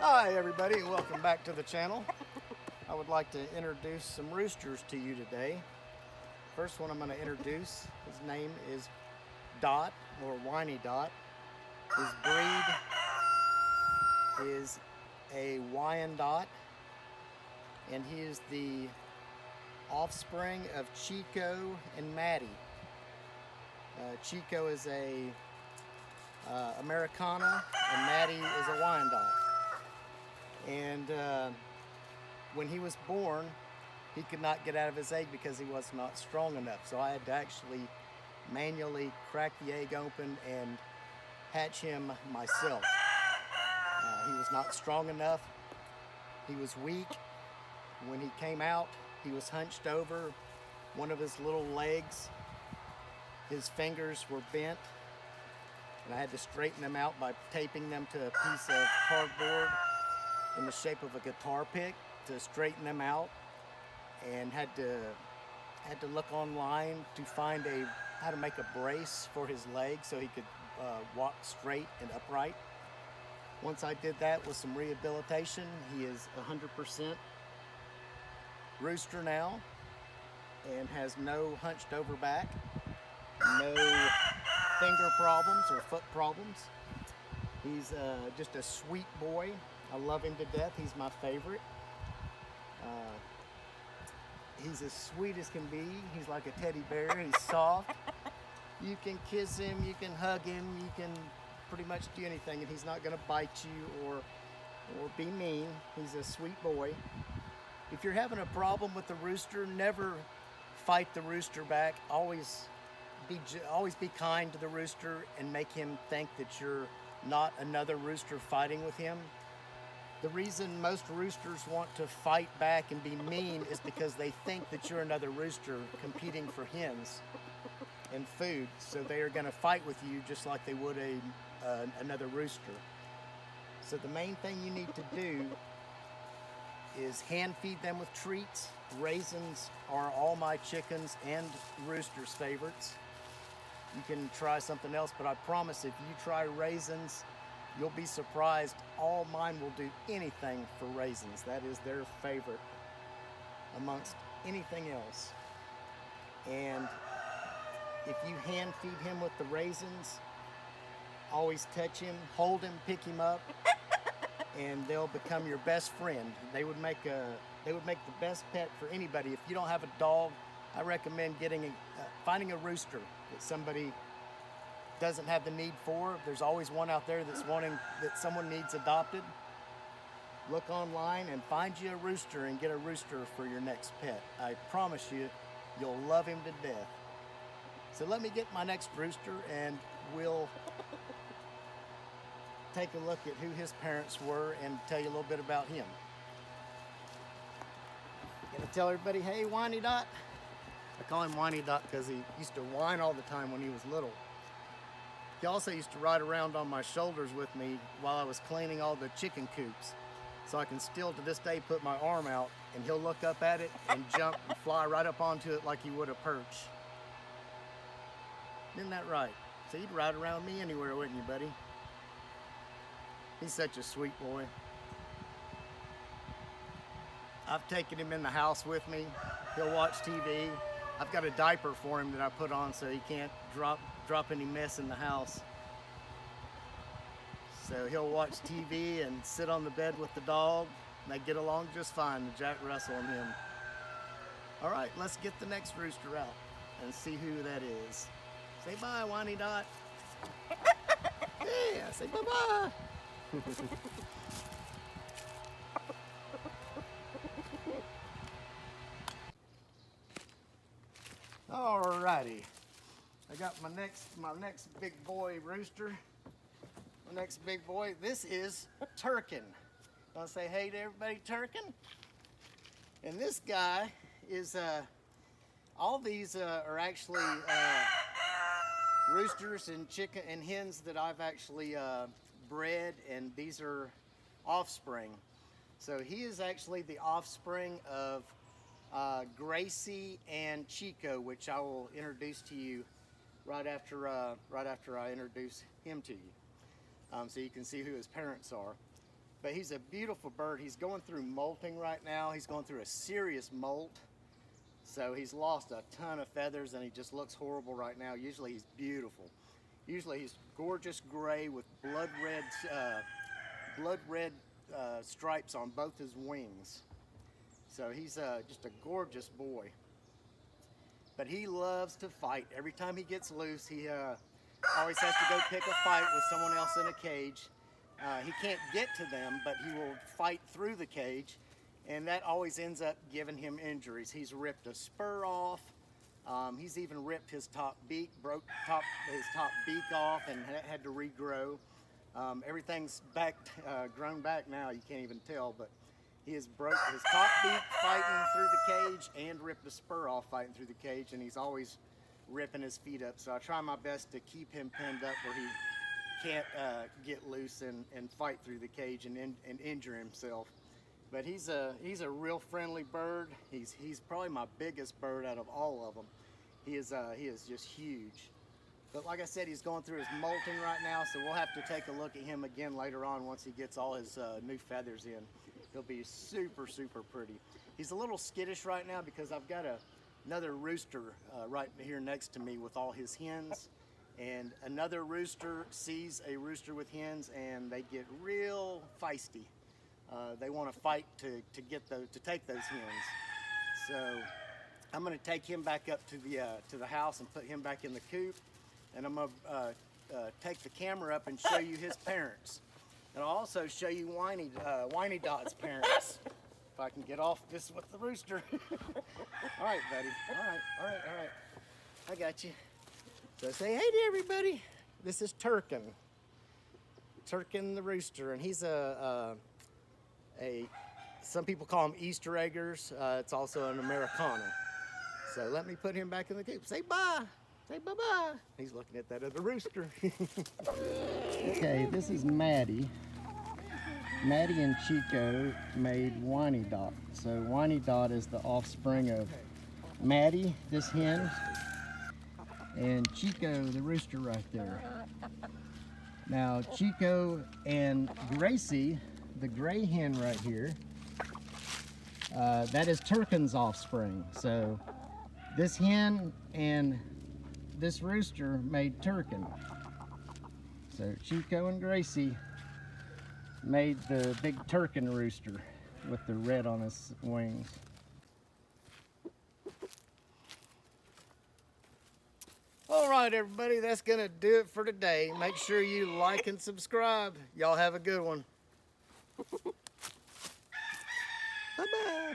Hi everybody, and welcome back to the channel. I would like to introduce some roosters to you today. First one I'm going to introduce, his name is Dot, or Wyondotte. His breed is a Wyondotte, and he is the offspring of Chico and Mattie. Chico is a Americauna, and Mattie is a Wyondotte. And when he was born, he could not get out of his egg because he was not strong enough. So I had to actually manually crack the egg open and hatch him myself. He was not strong enough. He was weak. When he came out, he was hunched over. One of his little legs, his fingers were bent, and I had to straighten them out by taping them to a piece of cardboard in the shape of a guitar pick to straighten them out, and had to look online to find how to make a brace for his leg so he could walk straight and upright. Once I did that with some rehabilitation, he is 100% rooster now and has no hunched over back, no finger problems or foot problems. He's just a sweet boy. I love him to death. He's my favorite. He's as sweet as can be. He's like a teddy bear. He's soft. You can kiss him, you can hug him, you can pretty much do anything, and he's not going to bite you or be mean. He's a sweet boy. If you're having a problem with the rooster, never fight the rooster back. Always be kind to the rooster and make him think that you're not another rooster fighting with him. The reason most roosters want to fight back and be mean is because they think that you're another rooster competing for hens and food. So they are going to fight with you just like they would another rooster. So the main thing you need to do is hand feed them with treats. Raisins are all my chickens and roosters' favorites. You can try something else, but I promise if you try raisins, you'll be surprised. All mine will do anything for raisins. That is their favorite amongst anything else. And if you hand feed him with the raisins, always touch him, hold him, pick him up, and they'll become your best friend. They would make the best pet for anybody. If you don't have a dog, I recommend finding a rooster that somebody doesn't have the need for. There's always one out there that someone needs adopted. Look online and find you a rooster and get a rooster for your next pet. I promise you, you'll love him to death. So let me get my next rooster and we'll take a look at who his parents were and tell you a little bit about him. Gonna tell everybody, hey, Wyondotte. I call him Wyondotte because he used to whine all the time when he was little. He also used to ride around on my shoulders with me while I was cleaning all the chicken coops. So I can still to this day put my arm out and he'll look up at it and jump and fly right up onto it like he would a perch. Isn't that right? So you'd ride around me anywhere, wouldn't you, buddy? He's such a sweet boy. I've taken him in the house with me. He'll watch TV. I've got a diaper for him that I put on so he can't drop any mess in the house. So he'll watch TV and sit on the bed with the dog, and they get along just fine, the Jack Russell and him. All right, let's get the next rooster out and see who that is. Say bye, Wyondotte. Yeah, say bye-bye. Alrighty, I got my next big boy rooster. My next big boy. This is Turken. I'll say hey to everybody, Turken. And this guy is all these are actually roosters and chicken and hens that I've actually bred, and these are offspring. So he is actually the offspring of Gracie and Chico, which I will introduce to you right after I introduce him to you, so you can see who his parents are. but he's a beautiful bird. He's going through molting right now. He's going through a serious molt. So he's lost a ton of feathers and he just looks horrible right now. Usually he's beautiful. Usually he's gorgeous gray with blood red stripes on both his wings. So he's just a gorgeous boy. But he loves to fight. Every time he gets loose, he always has to go pick a fight with someone else in a cage. He can't get to them, but he will fight through the cage, and that always ends up giving him injuries. He's ripped a spur off. He's even ripped his top beak, broke his top beak off, and had to regrow. Everything's back, grown back now. You can't even tell, but he has broke his top beak fighting through the cage and ripped a spur off fighting through the cage, and he's always ripping his feet up. So I try my best to keep him pinned up where he can't get loose and fight through the cage and injure himself. But he's a real friendly bird. He's probably my biggest bird out of all of them. He is just huge. But like I said, he's going through his molting right now, so we'll have to take a look at him again later on once he gets all his new feathers in. He'll be super, super pretty. He's a little skittish right now because I've got another rooster right here next to me with all his hens. And another rooster sees a rooster with hens and they get real feisty. They want to fight to take those hens. So I'm going to take him back up to the house and put him back in the coop. And I'm going to take the camera up and show you his parents. And I'll also show you Wyondotte's parents. If I can get off this with the rooster. All right, buddy. All right. I got you. So say hey to everybody. This is Turken the rooster, and he's some people call him Easter eggers. It's also an Americana. So let me put him back in the coop. Say bye. Say bye-bye. He's looking at that other rooster. Okay, this is Mattie. Mattie and Chico made Wyondotte. So Wyondotte is the offspring of Mattie, this hen, and Chico, the rooster right there. Now Chico and Gracie, the gray hen right here, that is Turken's offspring. So this hen and this rooster made Turken. So Chico and Gracie made the big Turken rooster with the red on his wings. All right, everybody, that's gonna do it for today. Make sure you like and subscribe. Y'all have a good one. Bye-bye.